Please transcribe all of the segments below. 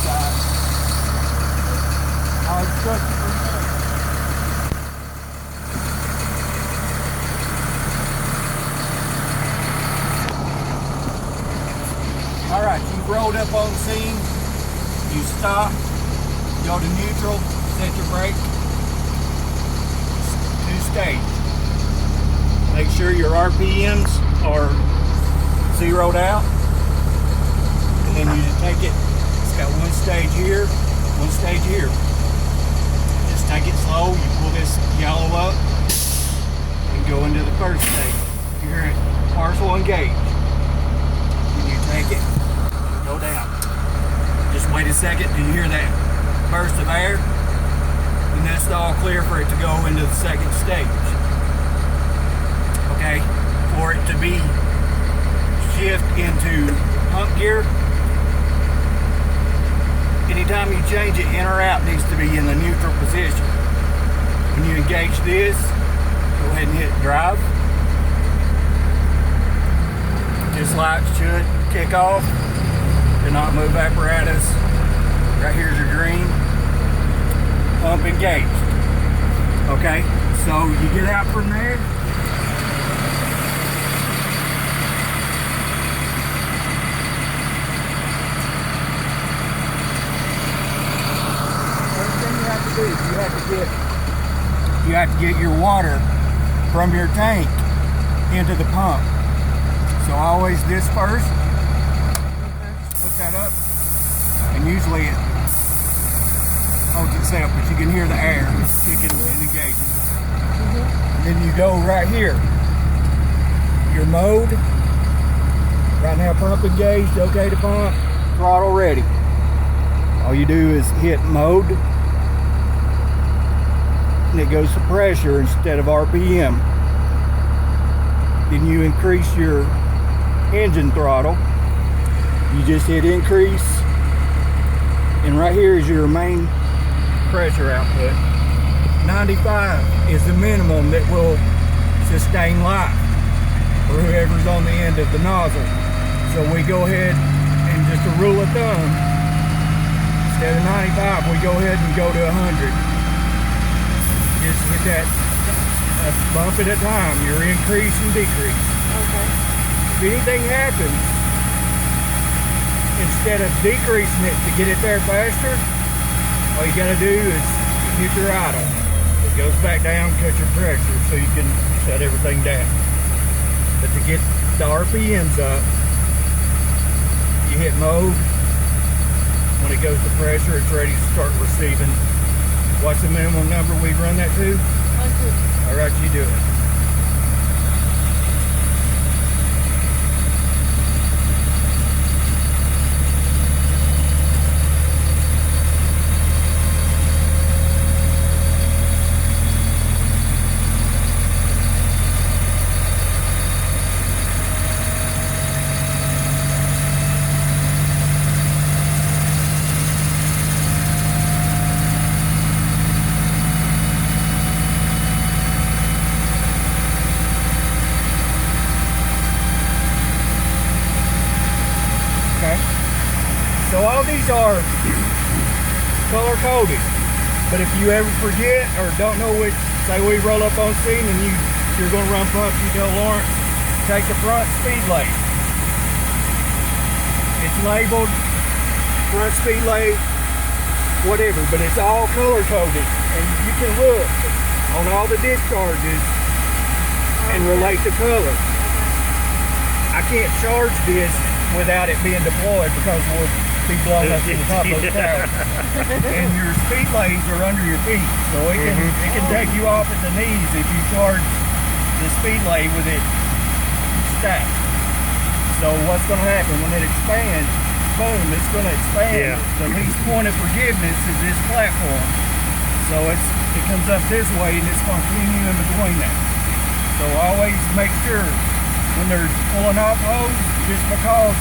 side. I'll adjust it from there. Alright, you've rolled up on the scene. You stop, go to neutral, set your brake. 2-stage. Make sure your RPMs are zeroed out. And then you just take it. It's got 1 stage here, 1 stage here. Just take it slow. You pull this yellow up and go into the first stage. You're at partial engage. When you take it, go down. Just wait a second. Do you hear that burst of air? And that's all clear for it to go into the second stage. Okay, for it to be shift into pump gear, anytime you change it, in or out needs to be in the neutral position. When you engage this, go ahead and hit drive. This light should kick off. Do not move apparatus. Right here's your green. Pump engaged. Okay, so you get out from there. First thing you have to do is you have to get your water from your tank into the pump. So always this first. Put that up, and usually it holds itself, but you can hear the air kicking and engaging. Then you go right here. Your mode. Right now pump engaged, okay to pump, throttle ready. All you do is hit mode, and it goes to pressure instead of RPM. Then you increase your engine throttle. You just hit increase, and right here is your main pressure output. 95 is the minimum that will sustain life for whoever's on the end of the nozzle. So we go ahead and just a rule of thumb, instead of 95, we go ahead and go to 100. Just hit that a bump at a time, your increase and decrease. Okay. If anything happens, instead of decreasing it to get it there faster, all you gotta do is hit your idle. It goes back down, cut your pressure so you can shut everything down. But to get the RPMs up, you hit mode. When it goes to pressure, it's ready to start receiving. What's the minimum number we run that to? 100. All right, you do it. So all these are color coded, but if you ever forget or don't know which, say we roll up on scene and you're going to run pumps, you tell Lawrence, take the front speed lane. It's labeled front speed lane, whatever, but it's all color coded, and you can look on all the discharges and relate the color. I can't charge this without it being deployed because we'll be blown up to the top of the tower. And your speed lanes are under your feet, so it can take you off at the knees if you charge the speed lane with it stacked. So what's going to happen when it expands? Boom, it's going to expand. Yeah. The least point of forgiveness is this platform. So it comes up this way and it's going to continue in between that. So always make sure when they're pulling off hose, just because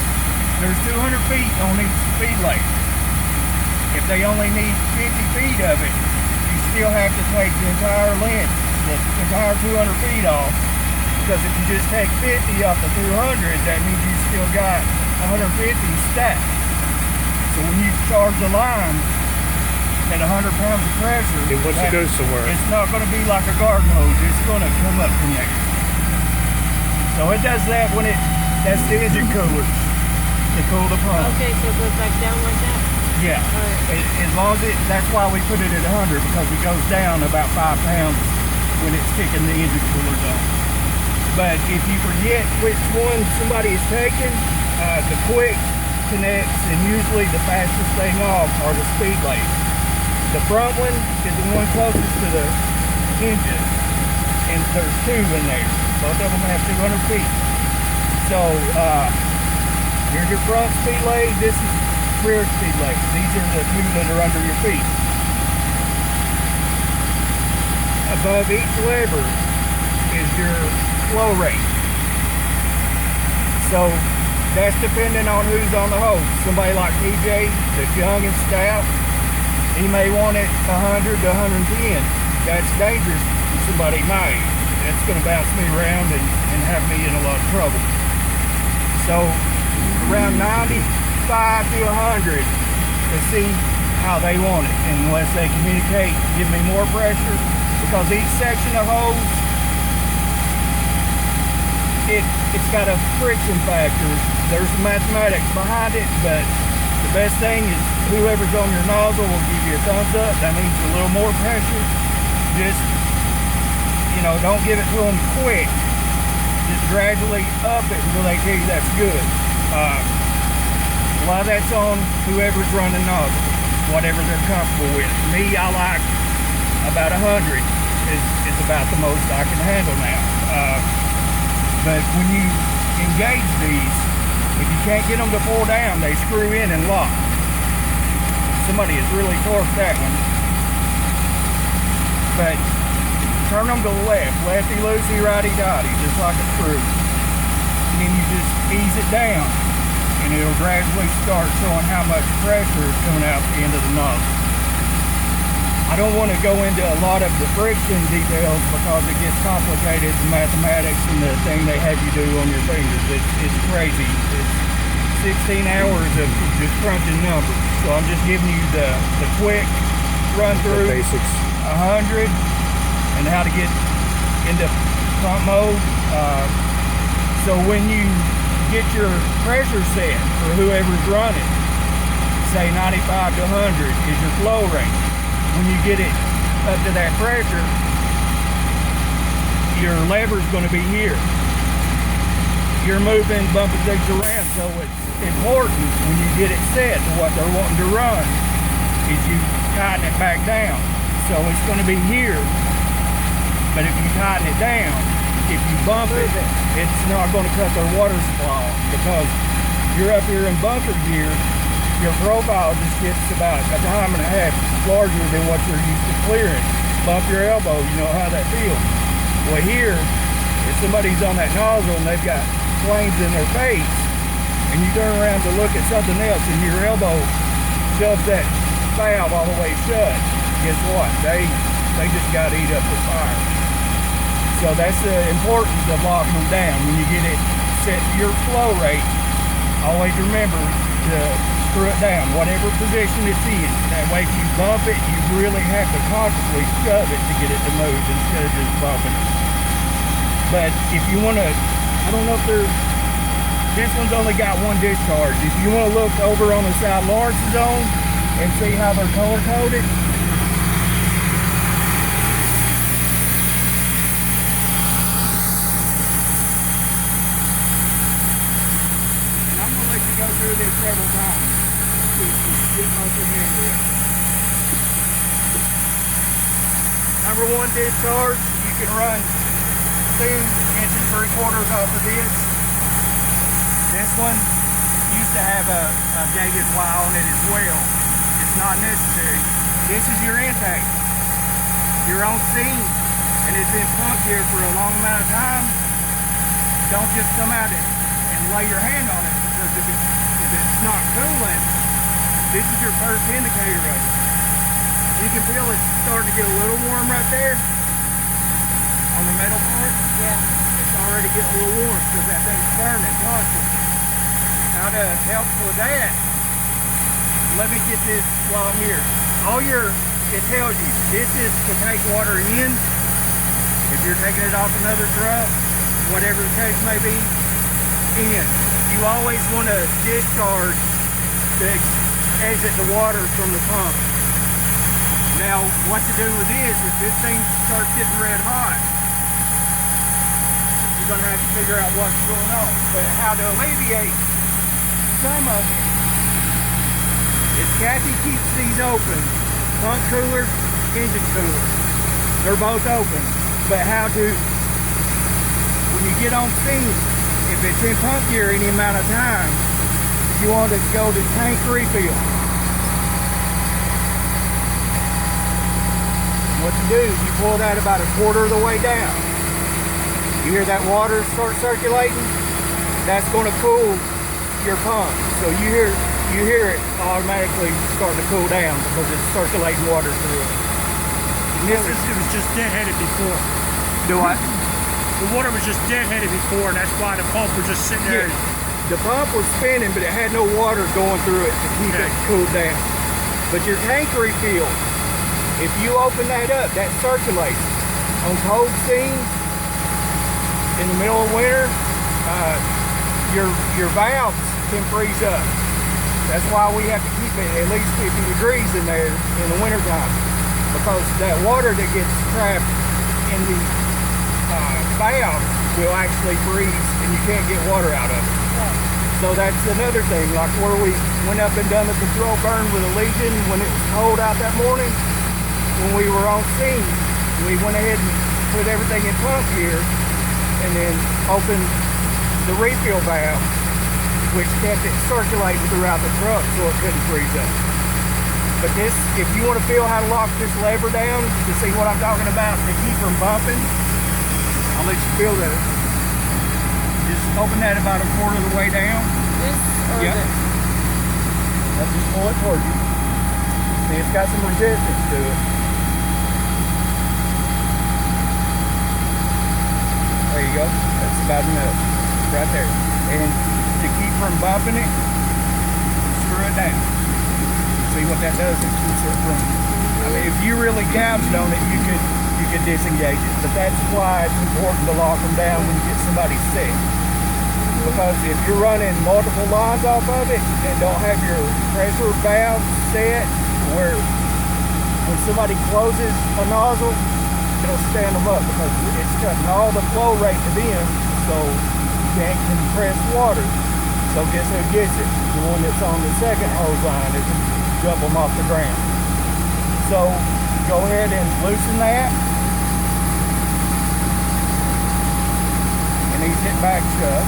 there's 200 feet on each speed lane. If they only need 50 feet of it, you still have to take the entire length, the entire 200 feet off. Because if you just take 50 off the 200, that means you still got 150 stacked. So when you charge the line at 100 pounds of pressure, It wants to go somewhere. it's not going to be like a garden hose. It's going to come up from there. So it does that when that's the engine cooler to cool the pump. Okay, so it goes back down like that? Yeah. Alright. As long as that's why we put it at 100, because it goes down about 5 pounds when it's kicking the engine coolers on. But if you forget which one somebody is taking, the quick connects, and usually the fastest thing off are the speed lathes. The front one is the one closest to the engine, and there's 2 in there. Both of them have 200 feet. So here's your front speed lathe. This is rear speed lathe. These are the 2 that are under your feet. Above each lever is your flow rate. So that's depending on who's on the hose. Somebody like PJ that's young and stout, he may want it 100 to 110. That's dangerous to somebody my age. That's going to bounce me around and have me in a lot of trouble. So around 95 to 100 to see how they want it. And unless they communicate, give me more pressure, because each section of hose, it's got a friction factor. There's some mathematics behind it, but the best thing is whoever's on your nozzle will give you a thumbs up. That means a little more pressure. Just, don't give it to them quick. Just gradually up it until they tell you that's good. A lot of that's on whoever's running nozzle, whatever they're comfortable with. Me, I like about 100 is about the most I can handle now. But when you engage these, if you can't get them to pull down, they screw in and lock. Somebody has really torqued that one. But turn them to the left, lefty-loosey, righty-dotty, just like a screw. And then you just ease it down, and it'll gradually start showing how much pressure is coming out the end of the nozzle. I don't want to go into a lot of the friction details because it gets complicated, the mathematics and the thing they have you do on your fingers. It's crazy. It's 16 hours of just crunching numbers. So I'm just giving you the quick run through, The basics. 100, and how to get into pump mode. So when you get your pressure set for whoever's running, say 95 to 100 is your flow rate. When you get it up to that pressure, your lever's going to be here. You're moving, bumping things around, so it's important when you get it set to what they're wanting to run is you tighten it back down. So it's going to be here, but if you tighten it down, if you bump it, it's not going to cut their water supply off, because you're up here in bunker gear. Your profile just gets about a time and a half larger than what you're used to clearing. Bump your elbow, you know how that feels. Well, here, if somebody's on that nozzle and they've got flames in their face, and you turn around to look at something else and your elbow shoves that valve all the way shut, guess what? They just got to eat up the fire. So that's the importance of locking them down. When you get it set to your flow rate, always remember to screw it down, whatever position it's in. That way, if you bump it, you really have to consciously shove it to get it to move instead of just bumping it. But if you want to, I don't know if this one's only got one discharge. If you want to look over on the side Lawrence's on and see how they're color coded, and I'm going to let you go through this several times. Get most familiar with it. Number 1 discharge, you can run 2 3/4 off of this. This one used to have a gated Y on it as well. It's not necessary. This is your intake. You're on scene and it's been pumped here for a long amount of time. Don't just come out and lay your hand on it, because if it's not cooling, this is your first indicator of it. You can feel it's starting to get a little warm right there on the metal part. Yeah. It's already getting a little warm because that thing's burning constantly. How to help with that let me get this while I'm here. It tells you, this is to take water in. If you're taking it off another truck, whatever the case may be, in. You always want to discharge to exit the water from the pump. Now, what to do with this, if this thing starts getting red hot, you're going to have to figure out what's going on. But how to alleviate some of it is Kathy keeps these open. Pump cooler, engine cooler. They're both open. But how to, when you get on scene, if it's in pump gear any amount of time, you want to go to tank refill. What you do is you pull that about a quarter of the way down. You hear that water start circulating? That's going to cool your pump. So you hear it automatically starting to cool down because it's circulating water through it. It was just deadheaded before. Do I? The water was just deadheaded before, and that's why the pump was just sitting there. Yeah. The pump was spinning, but it had no water going through it to keep it cooled down. But your tank refill, if you open that up, that circulates. On cold scenes, in the middle of winter, your valves can freeze up. That's why we have to keep it at least 50 degrees in there in the wintertime. Because that water that gets trapped in the valve will actually freeze and you can't get water out of it. So that's another thing, like where we went up and done the control burn with a Legion when it was cold out that morning, when we were on scene, we went ahead and put everything in pump gear and then opened the refill valve, which kept it circulating throughout the truck so it couldn't freeze up. But this, if you want to feel how to lock this lever down to see what I'm talking about to keep from bumping, I'll let you feel that. Just open that about a quarter of the way down. This or Yep. this? Now just pull it towards you. See, it's got some resistance to it. There you go. That's about enough. Right there. And to keep from bumping it, screw it down. See what that does? It keeps it from. I mean, if you really gouged on it, you could disengage it. But that's why it's important to lock them down when you get somebody sick. Because if you're running multiple lines off of it and don't have your pressure valve set, where when somebody closes a nozzle, it'll stand them up because it's cutting all the flow rate to them, so you can't compress water. So guess who gets it? The one that's on the second hose line that can jump them off the ground. So go ahead and loosen that and ease it back shut.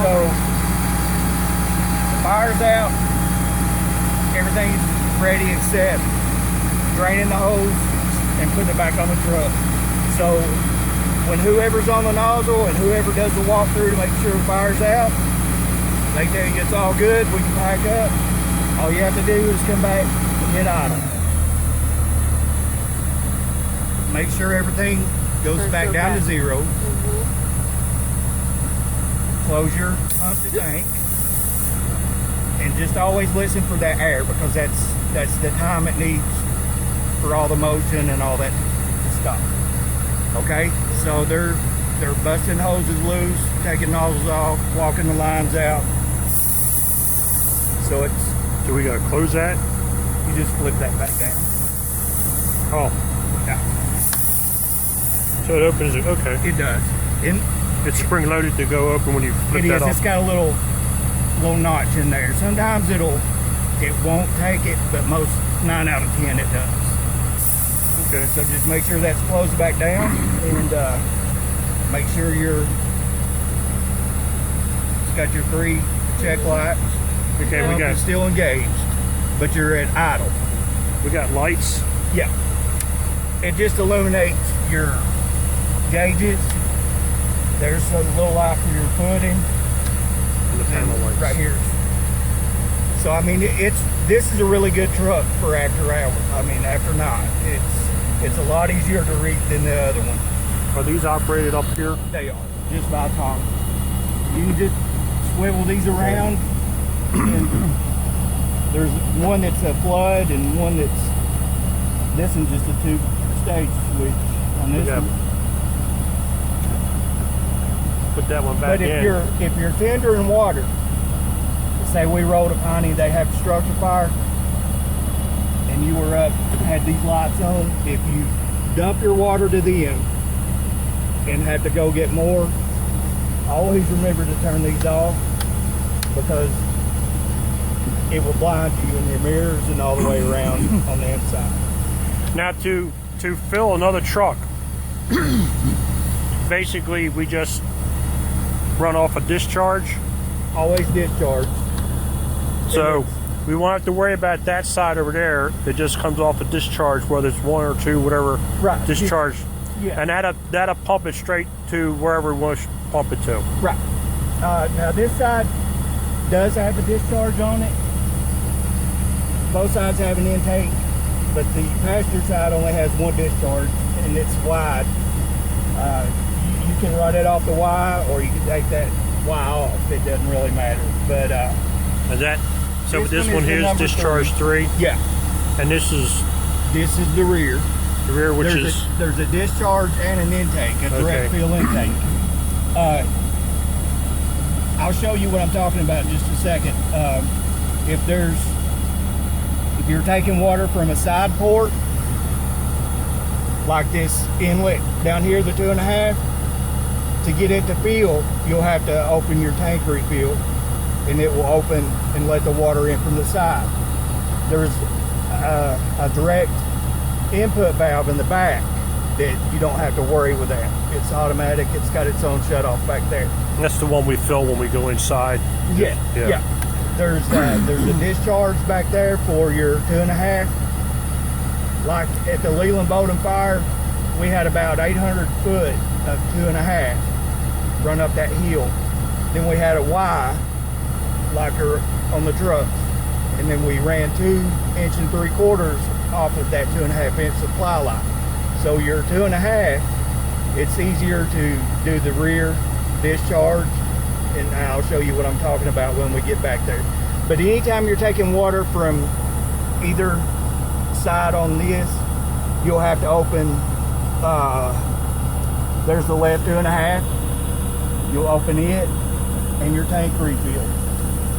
So, the fire's out, everything's ready and set, draining the hose and putting it back on the truck. So, when whoever's on the nozzle and whoever does the walkthrough to make sure the fire's out, they tell you it's all good, we can pack up. All you have to do is come back and hit idle. Make sure everything goes back down to zero. Close your pump to tank and just always listen for that air because that's the time it needs for all the motion and all that to stop. Okay, so they're busting hoses loose, taking nozzles off, walking the lines out. So So we gotta close that? you just flip that back down. Oh, Yeah, so it opens it. Okay, it does. it's spring loaded to go open when you flip It that is. off. It's got a little notch in there. Sometimes it won't take it, but 9 out of 10 it does. Okay. So just make sure that's closed back down and make sure it's got your 3 check lights. Okay, we Pump got is still engaged, but you're at idle. lights. Yeah. It just illuminates your gauges. There's a little light for your footing. And the panel lights. Right here. So I mean, this is a really good truck for after hours. I mean, after night, It's a lot easier to read than the other one. Are these operated up here? They are, just by toggle. You can just swivel these around, and there's one that's a flood and one that's, this one's just a two-stage switch on this one. Put that one back But if you're tendering water, say we rolled a piney, they have a structure fire, and you were up, had these lights on, if you dump your water to them and have to go get more, always remember to turn these off, because it will blind you in your mirrors and all the way around on the inside. Now to fill another truck, basically we just run off a discharge. Always discharge. So we won't have to worry about that side over there. It just comes off a discharge, whether it's one or two, whatever Right. discharge. Yeah. And that'll pump it straight to wherever we want to pump it to. Right. Now this side does have a discharge on it. Both sides have an intake, but the passenger side only has one discharge, and it's wide. You can run it off the Y, or you can take that Y off. It doesn't really matter. But Is that so? This one one is the here is number discharge 3, yeah, and this is the rear. the rear, which is There's a discharge and an intake, a direct Okay. fill intake. I'll show you what I'm talking about in just a second. If you're taking water from a side port, like this inlet down here, the 2.5, to get it to fill, you'll have to open your tank refill, and it will open and let the water in from the side. There's a direct input valve in the back that you don't have to worry with that. It's automatic. It's got its own shut off back there. that's the one we fill when we go inside. Yeah. There's a discharge back there for your 2.5. Like at the Leland Bowden fire, we had about 800 foot of 2.5 run up that hill. Then we had a Y, like on the trucks, and then we ran 2 3/4 off of that 2.5 inch supply line. So your 2.5, it's easier to do the rear discharge, and I'll show you what I'm talking about when we get back there. But anytime you're taking water from either side on this, you'll have to open, there's the left 2.5, you'll open it and your tank refill.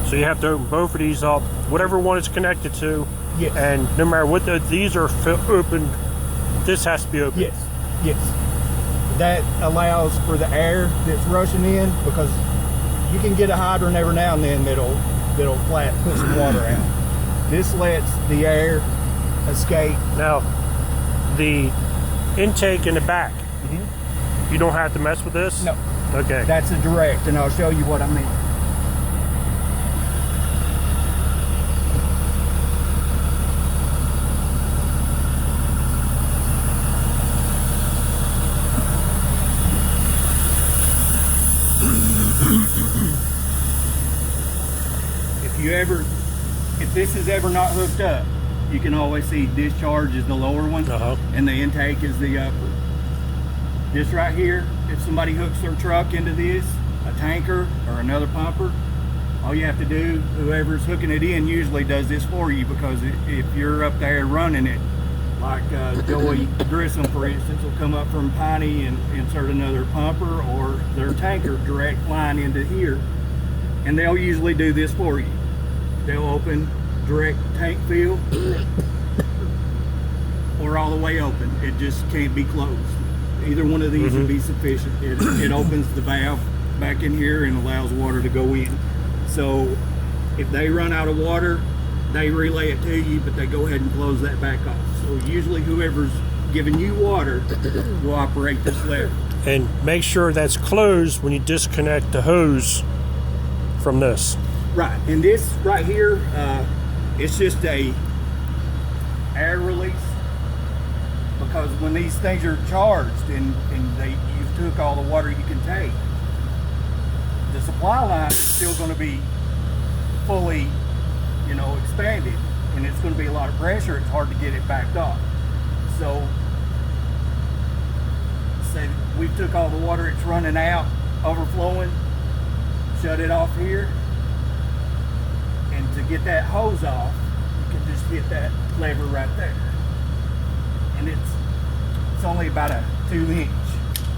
So you have to open both of these up, whatever one it's connected to. Yes. And no matter what these are opened, this has to be open. Yes. That allows for the air that's rushing in, because you can get a hydrant every now and then that'll flat put some water out. This lets the air escape. Now, the intake in the back, you don't have to mess with this? No. Okay. That's a direct, and I'll show you what I mean. If this is ever not hooked up, you can always see discharge is the lower one, and the intake is the upper. This right here, if somebody hooks their truck into this, a tanker or another pumper, all you have to do, whoever's hooking it in usually does this for you, because if you're up there running it, like Joey Grissom, for instance, will come up from Piney and insert another pumper or their tanker direct line into here, and they'll usually do this for you. They'll open direct tank fill or all the way open. It just can't be closed. Either one of these would be sufficient. It opens the valve back in here and allows water to go in. So if they run out of water, they relay it to you, but they go ahead and close that back off. So usually whoever's giving you water will operate this lever. And make sure that's closed when you disconnect the hose from this. Right, and this right here, it's just a air release, because when these things are charged and you've took all the water you can take, the supply line is still going to be fully, expanded, and it's going to be a lot of pressure. It's hard to get it backed off. So say we took all the water, it's running out, overflowing, shut it off here. And to get that hose off, you can just hit that lever right there. And it's only about a 2-inch.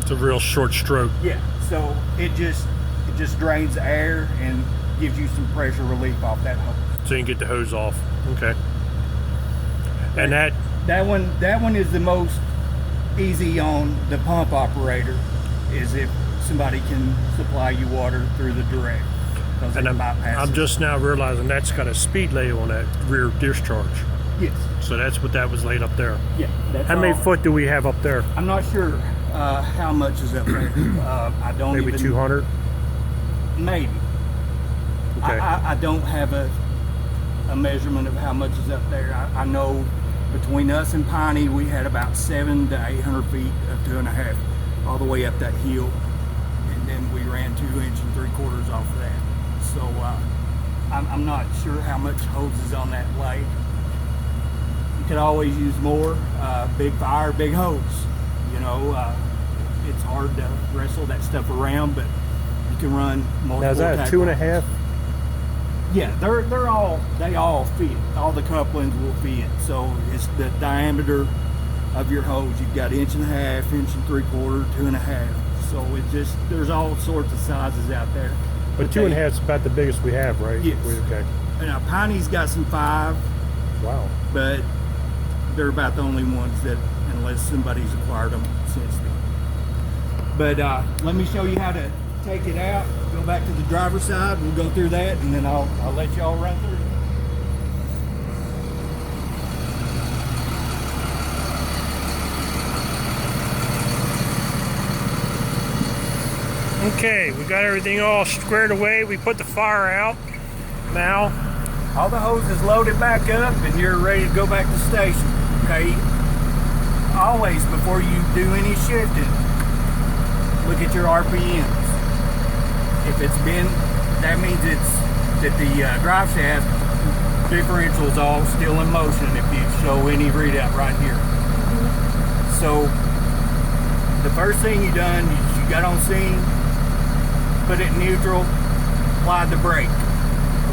It's a real short stroke. Yeah, so it just drains the air and gives you some pressure relief off that hose. So you can get the hose off. Okay. And that one is the most easy on the pump operator, is if somebody can supply you water through the direct. And I'm just now realizing that's got a speed ladle on that rear discharge. Yes. So that's what that was laid up there. Yeah. That's how many foot do we have up there? I'm not sure how much is up there. I don't maybe even, 200? Maybe. Okay. I don't have a measurement of how much is up there. I know between us and Piney, we had about 700 to 800 feet of 2.5 all the way up that hill. And then we ran 2 3/4 off of that. So I'm not sure how much hose is on that blade. You could always use more. Big fire, big hose. You know, it's hard to wrestle that stuff around, but you can run multiple. Now is that a 2.5? Yeah, they all fit. All the couplings will fit. So it's the diameter of your hose. You've got 1.5 inch, 1 3/4, 2.5. So it just, there's all sorts of sizes out there. But 2.5 is about the biggest we have, right? Yes. Okay. Now Piney's got some 5. Wow. But they're about the only ones that, unless somebody's acquired them since then. But let me show you how to take it out. Go back to the driver's side. We'll go through that, and then I'll let y'all run through it. Okay, we got everything all squared away. We put the fire out. Now, all the hose is loaded back up, and you're ready to go back to station. Okay. Always, before you do any shifting, look at your RPMs. If it's been, that means it's that the drive shaft differential is all still in motion. If you show any readout right here. So the first thing you done, you got on scene, put it in neutral, applied the brake.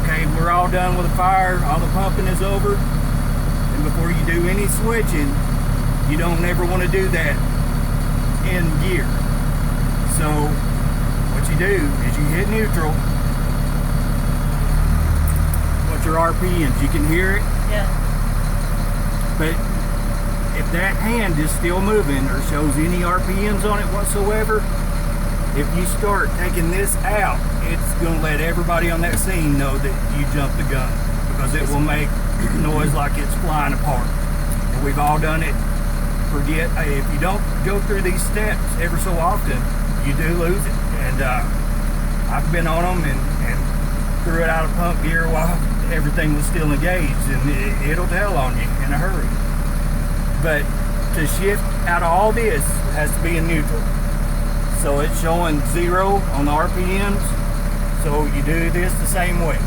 Okay, we're all done with the fire, all the pumping is over, and before you do any switching, you don't ever want to do that in gear. So what you do is you hit neutral. What's your RPMs? You can hear it? Yeah. But if that hand is still moving or shows any RPMs on it whatsoever, if you start taking this out, it's going to let everybody on that scene know that you jumped the gun, because it will make noise like it's flying apart. And we've all done it. Forget, if you don't go through these steps ever so often, you do lose it. And I've been on them and threw it out of pump gear while everything was still engaged, and it'll tell on you in a hurry. But to shift out of all this, it has to be in neutral. So it's showing 0 on the RPMs. So you do this the same way.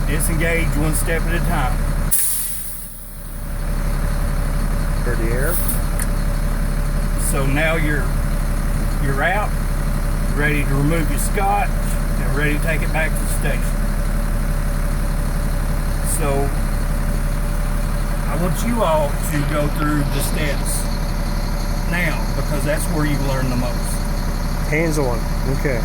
Disengage one step at a time. for the air. So now you're out, ready to remove your scotch, and ready to take it back to the station. So I want you all to go through the steps now, because that's where you learn the most. Hands on. Okay.